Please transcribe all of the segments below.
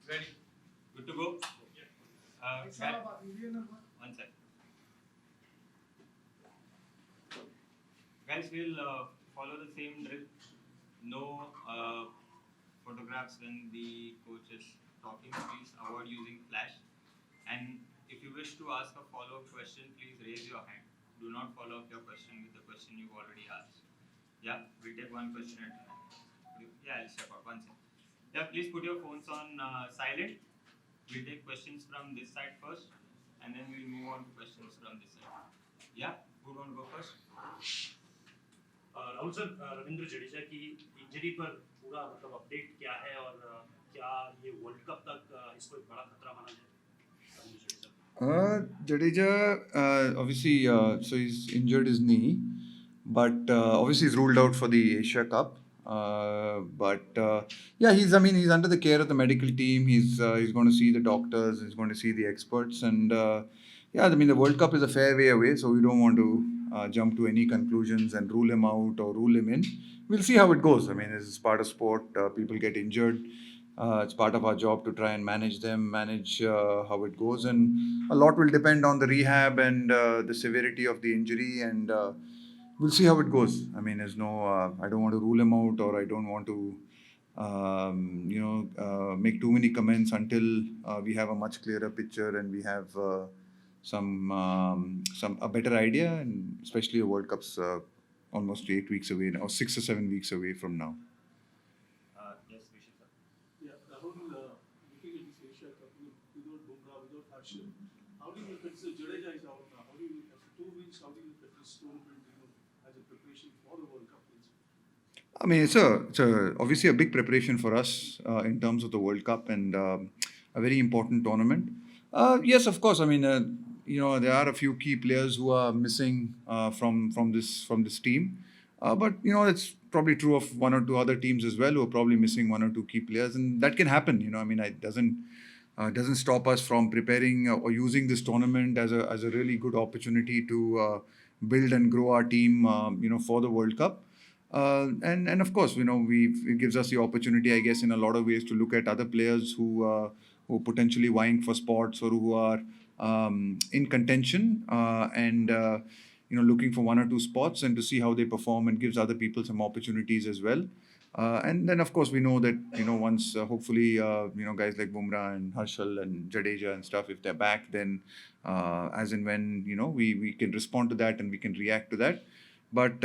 Ready? Good to go? One sec. Guys, we'll follow the same drill. No photographs when the coach is talking. Please avoid using flash. And if you wish to ask a follow-up question, please raise your hand. Do not follow up your question with the question you've already asked. Yeah, we'll take one question at a time. Yeah, I'll step out. One second. Yeah, please put your phones on silent. We'll take questions from this side first, and then we'll move on to questions from this side. Yeah, who want to go first? Rahul sir, Ravindra Jadeja की injury पर पूरा मतलब update क्या है और क्या ये world cup तक इसको एक बड़ा खतरा माना जाए? Jadeja, obviously, so he's injured his knee, but obviously he's ruled out for the Asia Cup. Yeah, he's under the care of the medical team. He's going to see the doctors. He's going to see the experts, and yeah, the World Cup is a fair way away, so we don't want to jump to any conclusions and rule him out or rule him in. We'll see how it goes. This is part of sport. People get injured. It's part of our job to try and manage them, manage how it goes, and a lot will depend on the rehab and the severity of the injury, and we'll see how it goes. There's no, I don't want to rule him out, or I don't want to, make too many comments until we have a much clearer picture and we have a better idea, and especially the World Cup's almost 8 weeks away now, or 6 or 7 weeks away from now. Yes, Vishal sir. Yeah, Rahul, looking at this Asia Cup without Bumrah, without Harshal, how do you look at this? Jadeja is out now. How do you look at 2 weeks? How do you look at this tournament as a preparation for the World Cup? It's obviously a big preparation for us in terms of the World Cup, and a very important tournament. Yes, of course. There are a few key players who are missing from this team, but it's probably true of one or two other teams as well who are probably missing one or two key players, and that can happen. It doesn't stop us from preparing or using this tournament as a really good opportunity to build and grow our team, for the World Cup. And of course, it gives us the opportunity, I guess, in a lot of ways to look at other players who are potentially vying for spots or who are in contention, and looking for one or two spots, and to see how they perform, and gives other people some opportunities as well. And then, of course, we know that once hopefully guys like Bumrah and Harshal and Jadeja and stuff, if they're back, then as and when we can respond to that and we can react to that. But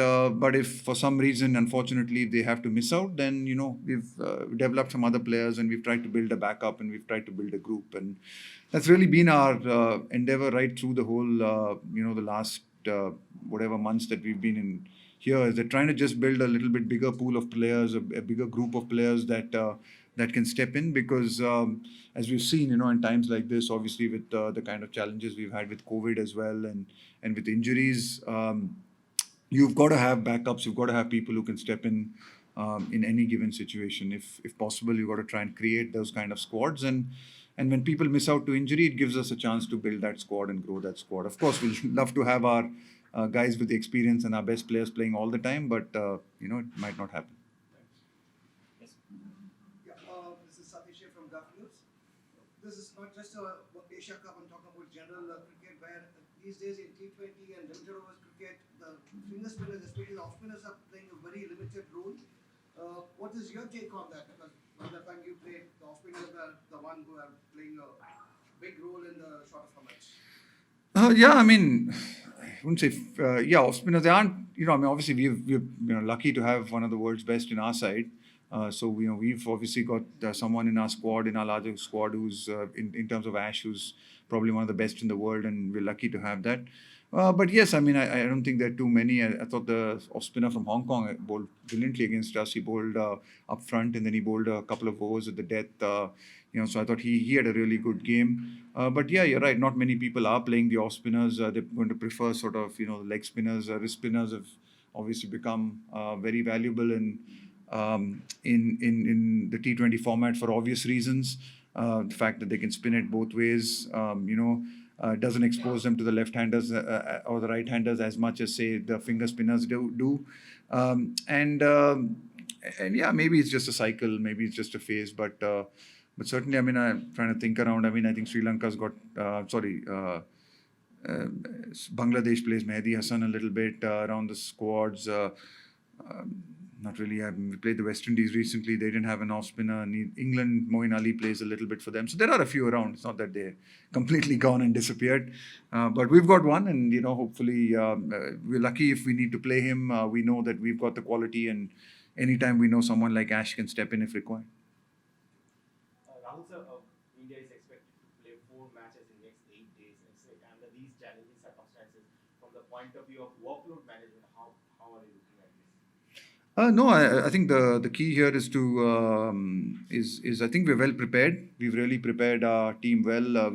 if for some reason, unfortunately, they have to miss out, then we've developed some other players, and we've tried to build a backup, and we've tried to build a group, and that's really been our endeavor right through the whole the last whatever months that we've been in here. Is that trying to just build a little bit bigger pool of players, a bigger group of players that can step in, because as we've seen, in times like this, obviously with the kind of challenges we've had with COVID as well, and with injuries. You've got to have backups. You've got to have people who can step in any given situation. If possible, you've got to try and create those kind of squads. And when people miss out to injury, it gives us a chance to build that squad and grow that squad. Of course, we'll love to have our guys with the experience and our best players playing all the time, but it might not happen. Yes. Yeah, this is Satish from Gulf News. This is not just a Asia Cup. I'm talking about general cricket, where these days in T20 and limited overs cricket, the finger spinners, especially the off spinners, are playing a very limited role. What is your take on that? Because by the time you play, the off spinners are the one who are playing a big role in the shorter formats. Yeah, I wouldn't say, off spinners. They aren't, obviously we're lucky to have one of the world's best in our side. So we've obviously got someone in our squad, in our larger squad, who's in terms of Ash, who's probably one of the best in the world, and we're lucky to have that. But yes, I don't think there are too many. I thought the off spinner from Hong Kong bowled brilliantly against us. He bowled up front, and then he bowled a couple of overs at the death. So I thought he had a really good game. But yeah, you're right. Not many people are playing the off spinners. They're going to prefer sort of leg spinners. Wrist spinners have obviously become very valuable in the T20 format for obvious reasons. The fact that they can spin it both ways, doesn't expose them to the left-handers or the right-handers as much as, say, the finger spinners do. And yeah, maybe it's just a cycle, maybe it's just a phase, but But certainly, I mean, I'm trying to think around. I mean, I think Sri Lanka's got, uh, Bangladesh plays Mehdi Hassan a little bit around the squads. Not really. We played the West Indies recently. They didn't have an off spinner. England, Moeen Ali plays a little bit for them. So there are a few around. It's not that they're completely gone and disappeared. But we've got one, and hopefully we're lucky if we need to play him. We know that we've got the quality, and anytime we know someone like Ash can step in if required. Rahul sir, India is expected to play 4 matches in next 8 days. Under these challenging circumstances, from the point of view of workload management, how are you looking at this? No, I think the key here is to is I think we're well prepared. We've really prepared our team well.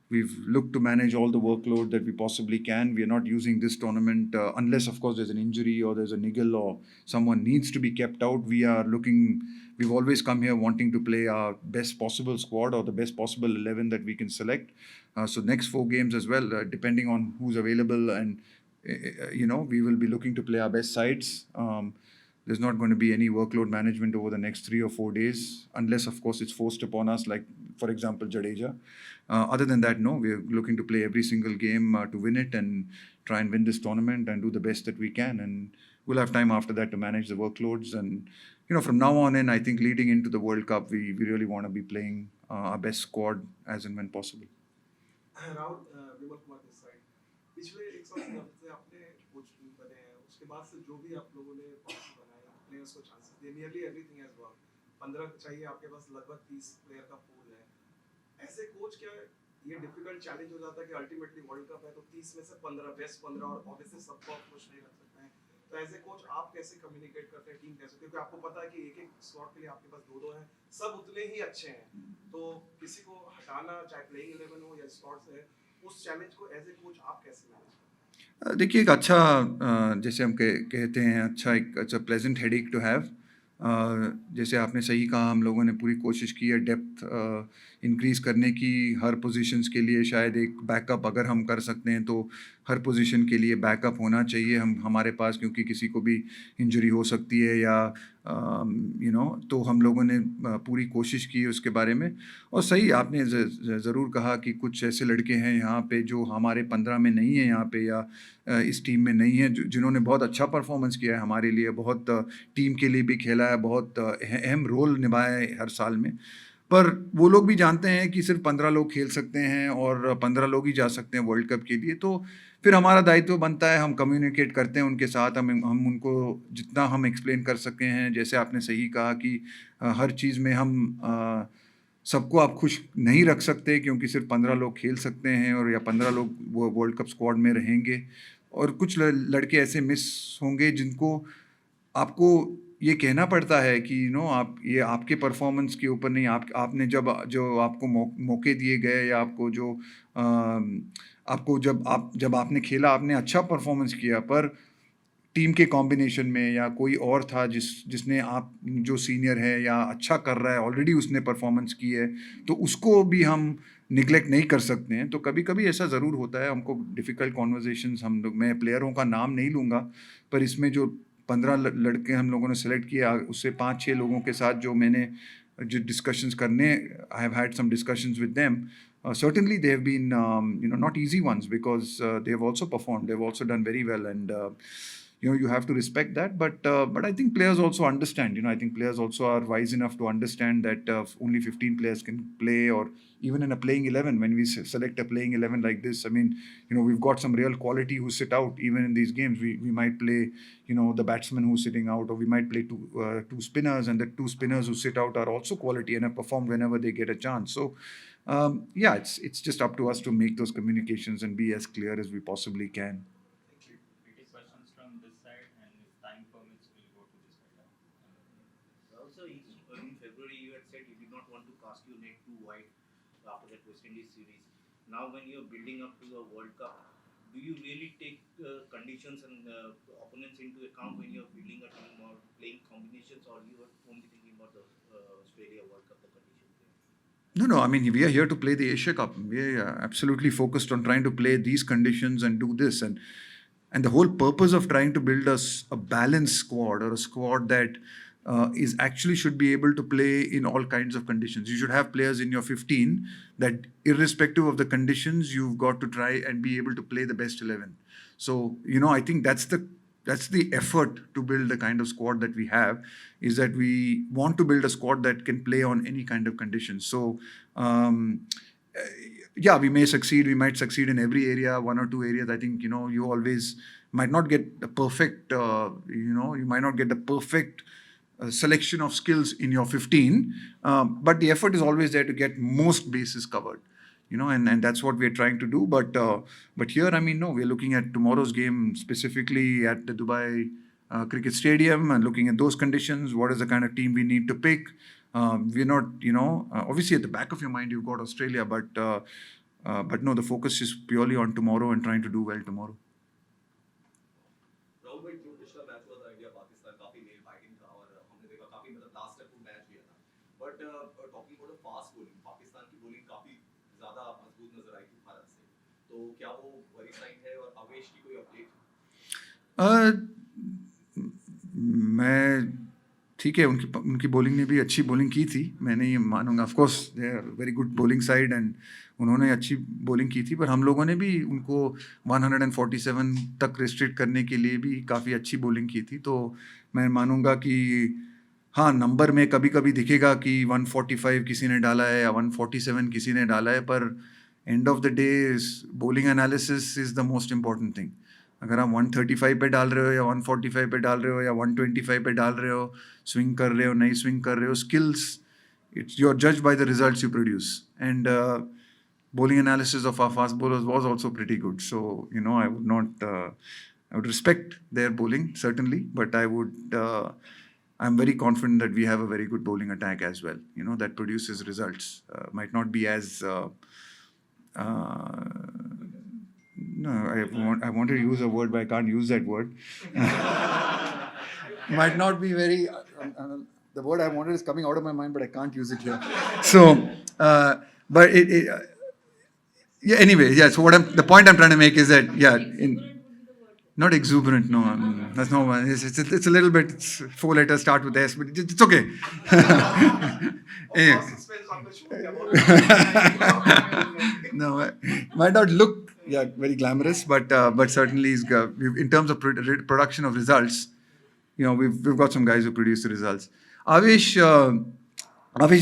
We've looked to manage all the workload that we possibly can. We are not using this tournament unless, of course, there's an injury or there's a niggle or someone needs to be kept out. We've always come here wanting to play our best possible squad or the best possible 11 that we can select. So next 4 games as well, depending on who's available, and we will be looking to play our best sides. There's not going to be any workload management over the next 3 or 4 days, unless, of course, it's forced upon us, like, for example, Jadeja. Other than that, no, we're looking to play every single game to win it and try and win this tournament and do the best that we can. And we'll have time after that to manage the workloads. And, from now on in, I think leading into the World Cup, we really want to be playing our best squad as and when possible. Rahul Vimal Kumar this side पिछले 180 हफ्ते से आपने coach बने हैं उसके बाद से जो भी आप लोगों ने पॉलिसी बनाई प्लेयर्स को चांसेस दिए नियरली एवरीथिंग हैज वर्क 15 चाहिए आपके पास लगभग 30 प्लेयर का पूल है ऐसे कोच क्या ये डिफिकल्ट चैलेंज हो जाता है कि अल्टीमेटली वर्ल्ड कप है तो 30 में से 15 बेस्ट 15 और ऑब्वियसली सबको आप खुश नहीं रख सकते हैं तो एज ए कोच आप कैसे कम्युनिकेट करते हैं टीम कैसे क्योंकि आपको पता है कि एक स्लॉट के लिए आपके पास 2-2 हैं सब उतने ही अच्छे हैं तो किसी को हटाना चाहे प्लेइंग 11 हो या स्लॉट्स है उस चैलेंज को एज ए कोच आप कैसे मैनेज करते हैं? देखिए, एक अच्छा जैसे हम कहते हैं अच्छा प्लेजेंट हेडेक टू हैव. जैसे आपने सही कहा, हम लोगों ने पूरी कोशिश की है डेप्थ इंक्रीज़ करने की हर पोजीशंस के लिए. शायद एक बैकअप अगर हम कर सकते हैं तो हर पोजीशन के लिए बैकअप होना चाहिए हमारे पास, क्योंकि किसी को भी इंजरी हो सकती है या तो हम लोगों ने पूरी कोशिश की उसके बारे में. और सही आपने ज़रूर कहा कि कुछ ऐसे लड़के हैं यहाँ पे जो हमारे 15 में नहीं है यहाँ पे या इस टीम में नहीं है, जिन्होंने बहुत अच्छा परफॉर्मेंस किया है हमारे लिए, बहुत टीम के लिए भी खेला है, बहुत अहम रोल निभाया है हर साल में. पर वो लोग भी जानते हैं कि सिर्फ 15 लोग खेल सकते हैं और 15 लोग ही जा सकते हैं वर्ल्ड कप के लिए. तो फिर हमारा दायित्व बनता है, हम कम्युनिकेट करते हैं उनके साथ, हम उनको जितना हम एक्सप्लेन कर सके हैं. जैसे आपने सही कहा कि हर चीज़ में हम सबको आप खुश नहीं रख सकते, क्योंकि सिर्फ 15 लोग खेल सकते हैं और या 15 लोग वो वर्ल्ड कप स्क्वाड में रहेंगे. और कुछ लड़के ऐसे मिस होंगे जिनको आपको ये कहना पड़ता है कि आप ये आपके परफॉर्मेंस के ऊपर नहीं, आपने जो आपको मौके दिए गए या आपको जब आपने खेला आपने अच्छा परफॉर्मेंस किया, पर टीम के कॉम्बिनेशन में या कोई और था जिसने आप जो सीनियर है या अच्छा कर रहा है ऑलरेडी उसने परफॉर्मेंस की है, तो उसको भी हम निगलेक्ट नहीं कर सकते हैं. तो कभी कभी ऐसा ज़रूर होता है, हमको डिफ़िकल्ट कॉन्वर्जेशंस मैं प्लेयरों का नाम नहीं लूँगा, पर इसमें जो 15 लड़के हम लोगों ने सेलेक्ट किया, उससे 5-6 लोगों के साथ जो डिस्कशंस करने, I have had some discussions with them. Certainly they have been not easy ones, because they have also performed, they've also done very well, and you have to respect that. But I think players also understand. I think players also are wise enough to understand that only 15 players can play, or even in a playing 11, when we select a playing 11 like this, I mean, we've got some real quality who sit out even in these games. We might play the batsman who's sitting out, or we might play two spinners, and the 2 spinners who sit out are also quality and have performed whenever they get a chance. So yeah, it's just up to us to make those communications and be as clear as we possibly can. We take questions from this side, and if time permits, we'll go to this side. Also, in February, you had said you did not want to cast your net too wide after that West Indies series. Now, when you're building up to a World Cup, do you really take conditions and opponents into account when you're building a team or playing combinations, or you are only thinking about the Australia World Cup, the conditions there? No, I mean, we are here to play the Asia Cup. We are absolutely focused on trying to play these conditions and do this. And the whole purpose of trying to build a balanced squad, or a squad that is actually should be able to play in all kinds of conditions. You should have players in your 15 that, irrespective of the conditions, you've got to try and be able to play the best 11. So, I think that's the effort to build the kind of squad that we have, is that we want to build a squad that can play on any kind of conditions. So, yeah, we may succeed. We might succeed in every area, one or two areas. I think, you always might not get the perfect, you might not get the perfect selection of skills in your 15, but the effort is always there to get most bases covered. And that's what we're trying to do. But here, no, we're looking at tomorrow's game specifically at the Dubai Cricket Stadium and looking at those conditions. What is the kind of team we need to pick? We're not, obviously at the back of your mind you've got Australia, but no, the focus is purely on tomorrow and trying to do well tomorrow. Rahul भाई, जो पिछला match हुआ था India Pakistan, काफी nail fighting था और हमने देखा काफी लास्ट तक वो मैच लिया था. But talking about the fast bowling, Pakistan की बॉलिंग काफी ज्यादा मजबूत नजर आई थी भारत से. तो क्या वो वरी साइन है? और आवेश की कोई अपडेट? मैं ठीक है, उनकी बॉलिंग ने भी अच्छी बॉलिंग की थी, मैं नहीं मानूंगा. Of course they are very good bowling side and उन्होंने अच्छी बॉलिंग की थी, पर हम लोगों ने भी उनको 147 तक रिस्ट्रिक्ट करने के लिए भी काफ़ी अच्छी बॉलिंग की थी. तो मैं मानूंगा कि हाँ, नंबर में कभी कभी दिखेगा कि 145 किसी ने डाला है या 147 किसी ने डाला है, पर end of the day bowling analysis is the most important thing. अगर आप 135 पे डाल रहे हो या 145 पे डाल रहे हो या 125 पे डाल रहे हो, स्विंग कर रहे हो नहीं स्विंग कर रहे हो, skills, it's you are judged by the results you produce. And bowling analysis of our fast bowlers was also pretty good. So, I would not, I would respect their bowling, certainly, but I'm very confident that we have a very good bowling attack as well, that produces results. Might not be as, no, I wanted to use a word, but I can't use that word. Might not be very, the word I wanted is coming out of my mind, but I can't use it here. So, but yeah, anyway, yeah, so the point I'm trying to make is that, yeah, not exuberant, no, that's no one. It's a little bit, it's 4 letters start with S, but it's okay. Anyway. No, might not look very glamorous, but certainly in terms of production of results, we've got some guys who produce the results. Avesh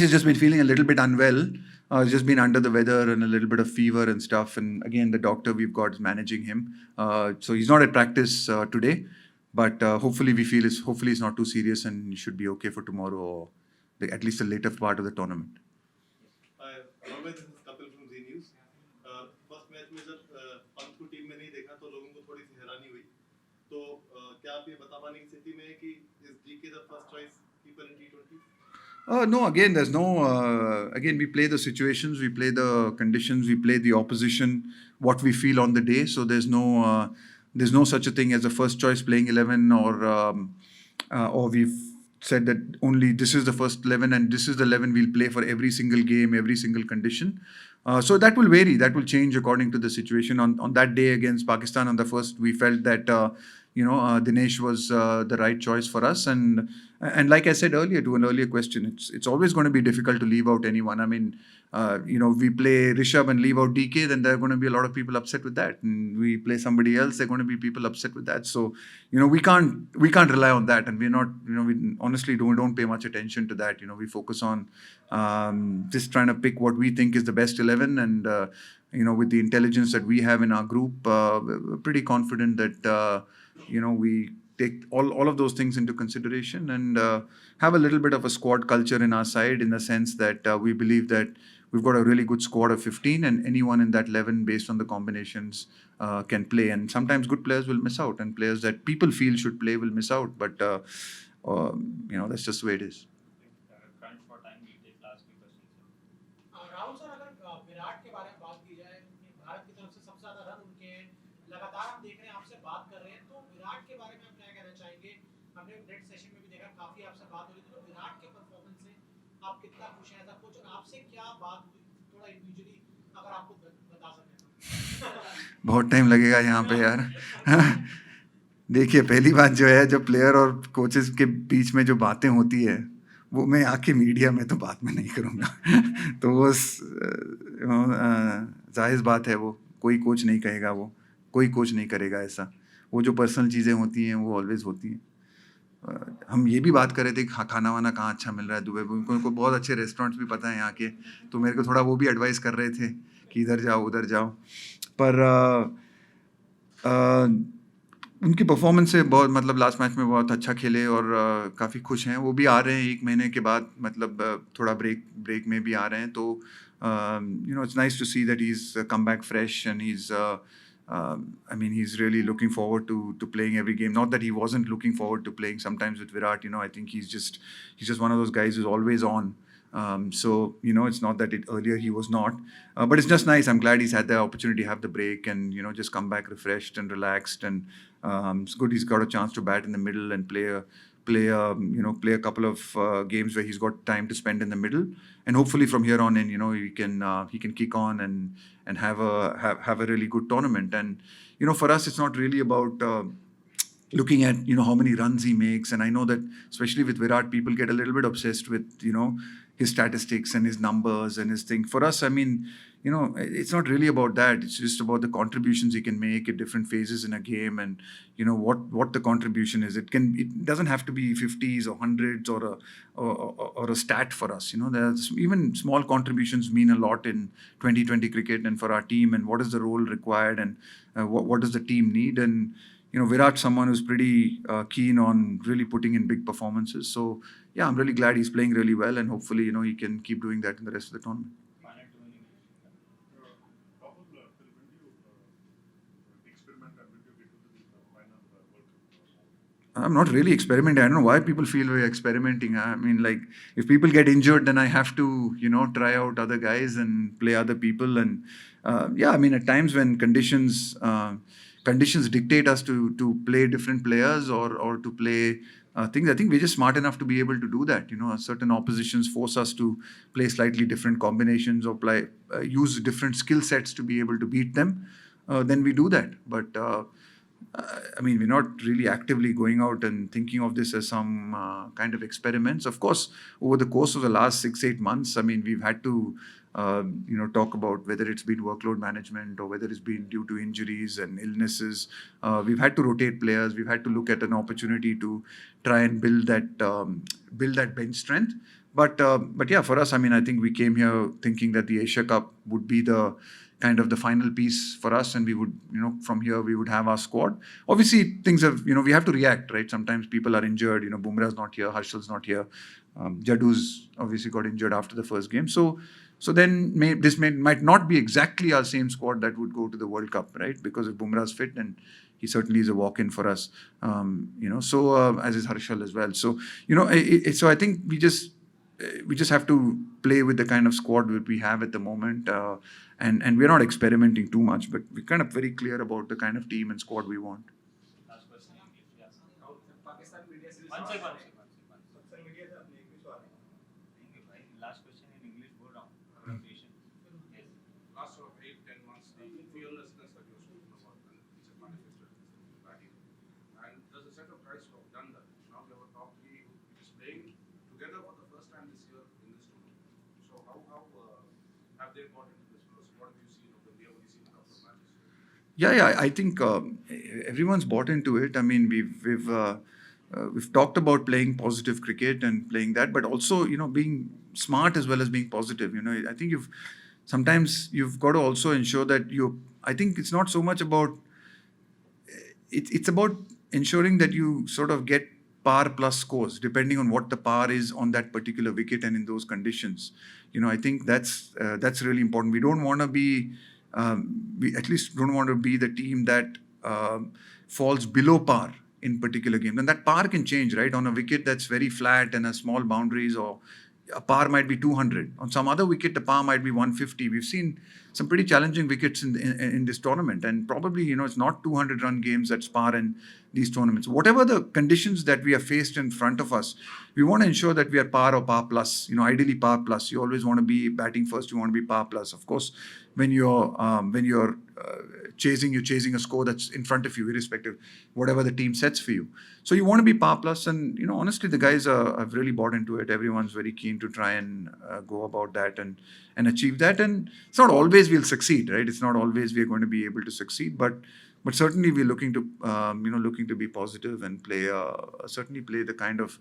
has just been feeling a little bit unwell. He's just been under the weather and a little bit of fever and stuff. And again, the doctor we've got is managing him. So he's not at practice today, but hopefully it's not too serious and he should be okay for tomorrow, or at least the later part of the tournament. Rahul, this is Kapil from Z News. First match में जब पंत को team में नहीं देखा तो लोगों को थोड़ी सी हैरानी हुई. तो क्या आप ये बता पाने की स्थिति में है कि इस DK the first choice keeper in T20? No, again, there's no, again, we play the situations, we play the conditions, we play the opposition, what we feel on the day. So there's no such a thing as a first choice playing 11, or we've said that only this is the first 11 and this is the 11 we'll play for every single game, every single condition. So that will vary, that will change according to the situation. On that day against Pakistan, on the first, we felt that, Dinesh was the right choice for us. And like I said earlier to an earlier question, it's always going to be difficult to leave out anyone. I mean, we play Rishabh and leave out DK, then there are going to be a lot of people upset with that. And we play somebody else, there are going to be people upset with that. So, we can't rely on that. And we're not, we honestly don't pay much attention to that. We focus on just trying to pick what we think is the best 11. And, with the intelligence that we have in our group, we're pretty confident that, we take all of those things into consideration and have a little bit of a squad culture in our side, in the sense that we believe that we've got a really good squad of 15 and anyone in that 11 based on the combinations can play. And sometimes good players will miss out and players that people feel should play will miss out. But, that's just the way it is. Crunch for time, we take last few questions. Rahul sir, अगर विराट के बारे में बात की जाए, भारत की तरफ से सबसे ज्यादा रन उनके हैं, लगातार हम देख रहे हैं, आपसे बात कर रहे हैं, तो विराट के बारे में आप क्या कहना चाहेंगे? हमने नेट सेशन में भी देखा, काफी आपसे बात हो रही थी, तो विराट के परफॉर्मेंस से आप कितना खुश हैं एज अ कोच, और आपसे क्या बात हुई, थोड़ा इंडिविजुअली अगर आपको बता सकें? बहुत टाइम लगेगा यहाँ पे यार. देखिए, पहली बात जो है, जब प्लेयर और कोचेस के बीच में जो बातें होती है, वो मैं आके मीडिया में तो बात में नहीं करूँगा। तो वो जाहिर बात है, वो कोई कोच नहीं कहेगा, वो कोई कोच नहीं करेगा ऐसा। वो जो पर्सनल चीज़ें होती हैं वो ऑलवेज होती हैं। हम ये भी बात कर रहे थे कि खाना वाना कहाँ अच्छा मिल रहा है दुबई में। उनको बहुत अच्छे रेस्टोरेंट्स भी पता है यहाँ के, तो मेरे को थोड़ा वो भी एडवाइस कर रहे थे कि इधर जाओ उधर जाओ। पर उनकी परफॉर्मेंस से बहुत, मतलब लास्ट मैच में बहुत अच्छा खेले और काफ़ी खुश हैं। वो भी आ रहे हैं 1 महीने के बाद, मतलब थोड़ा ब्रेक में भी आ रहे हैं, तो it's nice to see that he's come back fresh and he's I mean, he's really looking forward to playing every game. Not that he wasn't looking forward to playing sometimes with Virat. I think he's just one of those guys who's always on. So it's not that earlier he was not, but it's just nice. I'm glad he's had the opportunity to have the break and just come back refreshed and relaxed. And it's good he's got a chance to bat in the middle and play a couple of games where he's got time to spend in the middle. And hopefully from here on in, he can kick on and have a really good tournament. And for us, it's not really about looking at how many runs he makes. And I know that especially with Virat, people get a little bit obsessed with his statistics and his numbers and his thing. For us, I mean, it's not really about that. It's just about the contributions he can make at different phases in a game, and what the contribution is. It doesn't have to be 50s or 100s or a stat for us. There's even small contributions mean a lot in 2020 cricket and for our team. And what is the role required, and what does the team need? And Virat's someone who's pretty keen on really putting in big performances. So yeah, I'm really glad he's playing really well, and hopefully he can keep doing that in the rest of the tournament. Rahul, when do you experiment and when do you get to the final World Cup? I'm not really experimenting. I don't know why people feel we're experimenting. I mean, like, if people get injured, then I have to, try out other guys and play other people. And yeah, I mean, at times when conditions dictate us to play different players or to play things, I think we're just smart enough to be able to do that. Certain oppositions force us to play slightly different combinations or use different skill sets to be able to beat them. Then we do that. But I mean, we're not really actively going out and thinking of this as some kind of experiments. Of course, over the course of the last 6-8 months, I mean, we've had to talk about whether it's been workload management or whether it's been due to injuries and illnesses. We've had to rotate players. We've had to look at an opportunity to try and build that bench strength. But yeah, for us, I mean, I think we came here thinking that the Asia Cup would be the kind of the final piece for us, and we would, from here we would have our squad. Obviously, things have, we have to react, right? Sometimes people are injured. Bumrah's not here, Harshal's not here, Jadu's obviously got injured after the first game. So then might not be exactly our same squad that would go to the World Cup, right? Because if Bumrah's fit, then he certainly is a walk-in for us, So as is Harshal as well. So so I think we just have to play with the kind of squad that we have at the moment, and we're not experimenting too much, but we're kind of very clear about the kind of team and squad we want. Last question in English, yes. Pakistan media से One second. Social media से अपने English वाले नहीं भाई, last question in English बोल रहा हूँ. Patient. Yes. Last 8-10 months, the fearlessness that you're speaking about, and it's a manifested in the batting. And there's a set of guys who have done that. Now we have a top three who is playing together for the first time this year in this tournament. So how have they got into this process? What have you seen of them? We have only seen a couple of matches. Yeah, I think everyone's bought into it. I mean, we've talked about playing positive cricket and playing that, but also being smart as well as being positive. I think sometimes you've got to also ensure that I think it's not so much about it's about ensuring that you sort of get par plus scores depending on what the par is on that particular wicket and in those conditions. I think that's really important. We don't want to be we at least don't want to be the team that falls below par in particular games. And that par can change, right? On a wicket that's very flat and a small boundaries, or a par might be 200. On some other wicket, the par might be 150. We've seen some pretty challenging wickets in this tournament. And probably, it's not 200-run games that par in these tournaments. Whatever the conditions that we are faced in front of us, we want to ensure that we are par or par plus, ideally par plus. You always want to be batting first, you want to be par plus. Of course, when you're chasing a score that's in front of you, irrespective whatever the team sets for you. So you want to be par plus, and honestly, the guys have really bought into it. Everyone's very keen to try and go about that and achieve that. And it's not always we'll succeed, right? It's not always we're going to be able to succeed, but certainly we're looking to be positive and certainly play the kind of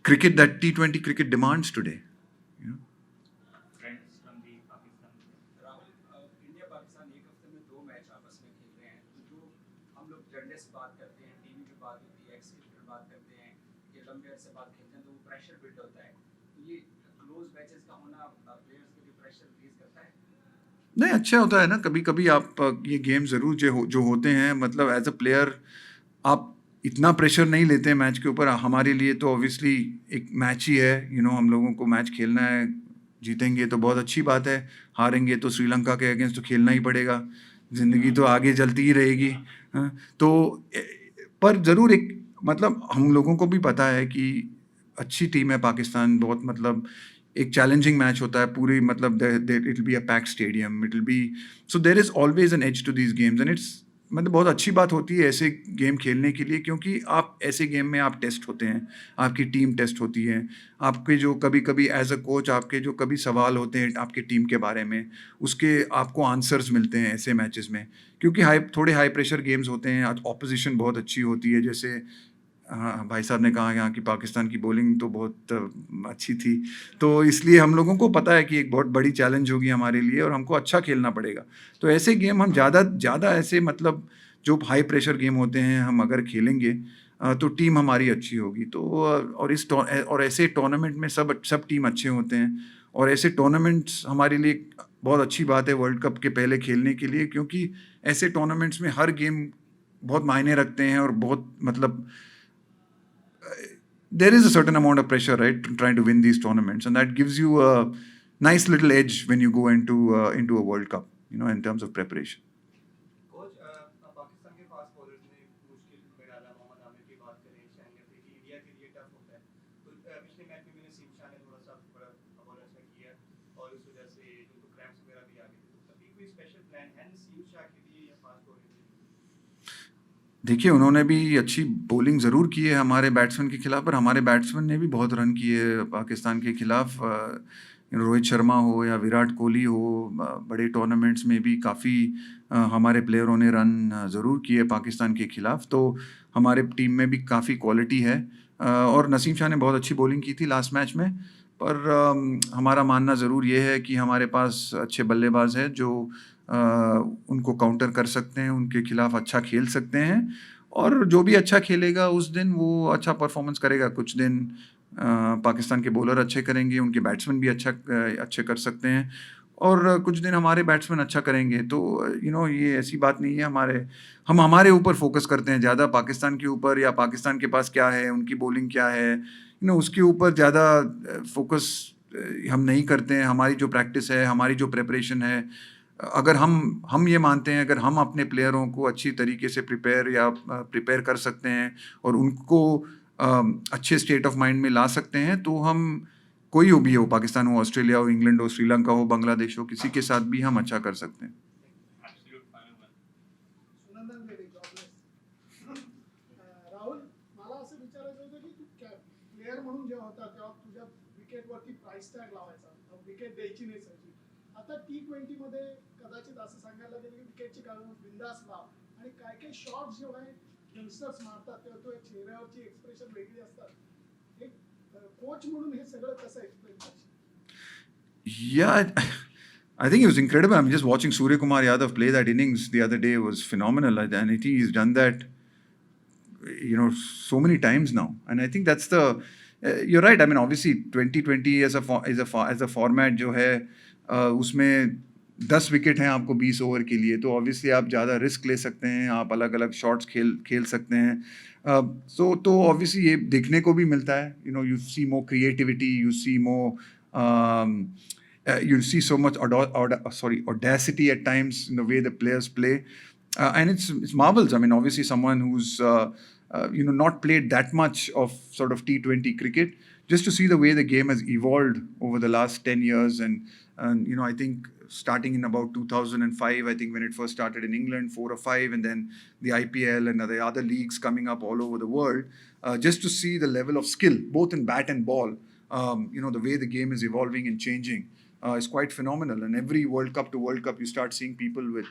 cricket that T20 cricket demands today. Friends from the Pakistan. Rahul, India Pakistan एक हफ्ते में 2 match आपस में खेल रहे हैं, तो जो हम लोग जर्नलिस्ट से बात करते हैं, टीवी पे बात होती है, एक्स क्रिकेटर बात करते हैं, कि लंबे अरसे बाद खेलते हैं तो वो प्रेशर बिल्ड होता है, तो ये क्लोज मैचेस का होना प्लेयर्स के लिए प्रेशर रिलीज करता है। नहीं, अच्छा होता है ना, कभी कभी आप ये गेम ज़रूर जो होते हैं, मतलब एज अ प्लेयर आप इतना प्रेशर नहीं लेते हैं मैच के ऊपर. हमारे लिए तो ऑब्वियसली एक मैच ही है, हम लोगों को मैच खेलना है. जीतेंगे तो बहुत अच्छी बात है, हारेंगे तो श्रीलंका के अगेंस्ट तो खेलना ही पड़ेगा. ज़िंदगी तो आगे चलती ही रहेगी. तो पर ज़रूर एक मतलब हम लोगों को भी पता है कि अच्छी टीम है पाकिस्तान, बहुत मतलब एक चैलेंजिंग मैच होता है पूरी, मतलब it will be a pack stadium, it will be, so there is always an edge to these games and it's मतलब बहुत अच्छी बात होती है ऐसे गेम खेलने के लिए, क्योंकि आप ऐसे गेम में आप टेस्ट होते हैं, आपकी टीम टेस्ट होती है, आपके जो कभी कभी एज अ कोच आपके जो कभी सवाल होते हैं आपके टीम के बारे में, उसके आपको आंसर्स मिलते हैं ऐसे मैचेस में, क्योंकि थोड़े हाई प्रेशर गेम्स होते हैं. ऑपोजिशन बहुत अच्छी होती है, जैसे हाँ भाई साहब ने कहा यहाँ की पाकिस्तान की बॉलिंग तो बहुत अच्छी थी, तो इसलिए हम लोगों को पता है कि एक बहुत बड़ी चैलेंज होगी हमारे लिए और हमको अच्छा खेलना पड़ेगा. तो ऐसे गेम हम ज़्यादा ऐसे मतलब जो हाई प्रेशर गेम होते हैं हम अगर खेलेंगे तो टीम हमारी अच्छी होगी. तो और ऐसे टूर्नामेंट में सब टीम अच्छे होते हैं, और ऐसे टूर्नामेंट्स हमारे लिए बहुत अच्छी बात है वर्ल्ड कप के पहले खेलने के लिए, क्योंकि ऐसे टूर्नामेंट्स में हर गेम बहुत मायने रखते हैं और बहुत मतलब there is a certain amount of pressure, right, trying to win these tournaments, and that gives you a nice little edge when you go into a World Cup, in terms of preparation. Coach, Pakistan के fast bowlers ने मुश्किल में डाला. मोहम्मद आमिर की बात करें, shine Afridi, India के लिए टफ होता है. तो पिछले मैच में मैंने सीम शाह ने थोड़ा सा बड़ा बॉलर्स का किया और उस वजह से उनको क्रैम्प्स वगैरह भी आ गए थे. तो अभी कोई स्पेशल प्लान है सीम शाह के लिए या फास्ट बॉलर के लिए? देखिए, उन्होंने भी अच्छी बॉलिंग ज़रूर की है हमारे बैट्समैन के खिलाफ, पर हमारे बैट्समैन ने भी बहुत रन किए पाकिस्तान के खिलाफ. रोहित शर्मा हो या विराट कोहली हो, बड़े टूर्नामेंट्स में भी काफ़ी हमारे प्लेयरों ने रन ज़रूर किए पाकिस्तान के खिलाफ. तो हमारे टीम में भी काफ़ी क्वालिटी है, और नसीम शाह ने बहुत अच्छी बॉलिंग की थी लास्ट मैच में. पर हमारा मानना ज़रूर ये है कि हमारे पास अच्छे बल्लेबाज हैं जो उनको काउंटर कर सकते हैं, उनके खिलाफ अच्छा खेल सकते हैं, और जो भी अच्छा खेलेगा उस दिन वो अच्छा परफॉर्मेंस करेगा. कुछ दिन पाकिस्तान के बॉलर अच्छे करेंगे, उनके बैट्समैन भी अच्छे कर सकते हैं, और कुछ दिन हमारे बैट्समैन अच्छा करेंगे. तो ये ऐसी बात नहीं है, हम हमारे ऊपर फोकस करते हैं ज़्यादा, पाकिस्तान के ऊपर या पाकिस्तान के पास क्या है, उनकी बॉलिंग क्या है, उसके ऊपर ज़्यादा फोकस हम नहीं करते हैं. हमारी जो प्रैक्टिस है, हमारी जो प्रिपरेशन है, अगर हम ये मानते हैं अगर हम अपने प्लेयरों को अच्छी तरीके से प्रिपेयर कर सकते हैं और उनको अच्छे स्टेट ऑफ माइंड में ला सकते हैं, तो हम कोई भी हो, पाकिस्तान हो, ऑस्ट्रेलिया हो, इंग्लैंड हो, श्रीलंका हो, बांग्लादेश हो, किसी के साथ भी हम अच्छा कर सकते हैं. Sunandan baby, God bless. Rahul, मला असं विचारायचं होतं की तू प्लेअर म्हणून जेव्हा होता तेव्हा तुझ्या विकेटवरती प्राइस टॅग लावायचा, विकेट द्यायची नाही सर. आता T20 मध्ये कदाचित असं सांगायला गेलं की विकेटची काढून बिंदास लाव, आणि काय काय शॉट्स जेव्हा यंगस्टर्स मारतात तेव्हा तो चेहऱ्यावरची एक्सप्रेशन वेगळी असतात. एक कोच म्हणून हे सगळं कसं एक्सप्लेन करशील? Yeah, I think it was incredible. I'm just watching Surya Kumar Yadav play that innings the other day. It was phenomenal, and I think he's done that so many times now, and I think that's the you're right. I mean, obviously 2020 as a format जो है उसमें 10 wicket हैं आपको 20 over के लिए, तो obviously आप ज़्यादा रिस्क ले सकते हैं, आप अलग अलग शॉट्स खेल सकते हैं. तो ऑब्वियसली ये देखने को भी मिलता है. You see more creativity, you see more You see so much audacity at times in the way the players play, and it's marvels. I mean, obviously, someone who's not played that much of sort of T20 cricket, just to see the way the game has evolved over the last 10 years, and I think starting in about 2005, I think when it first started in England, 4 or 5, and then the IPL and the other leagues coming up all over the world, just to see the level of skill, both in bat and ball, the way the game is evolving and changing. Is quite phenomenal. And every World Cup to World Cup, you start seeing people with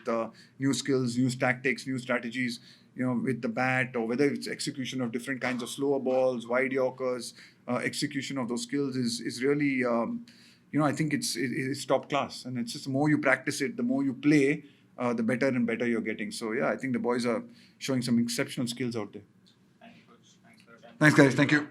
new skills, new tactics, new strategies, with the bat, or whether it's execution of different kinds of slower balls, wide yorkers, execution of those skills is really, I think it's top class. And it's just the more you practice it, the more you play, the better and better you're getting. So yeah, I think the boys are showing some exceptional skills out there. Thank you, coach. Thanks for your time. Thanks, guys. Thank you.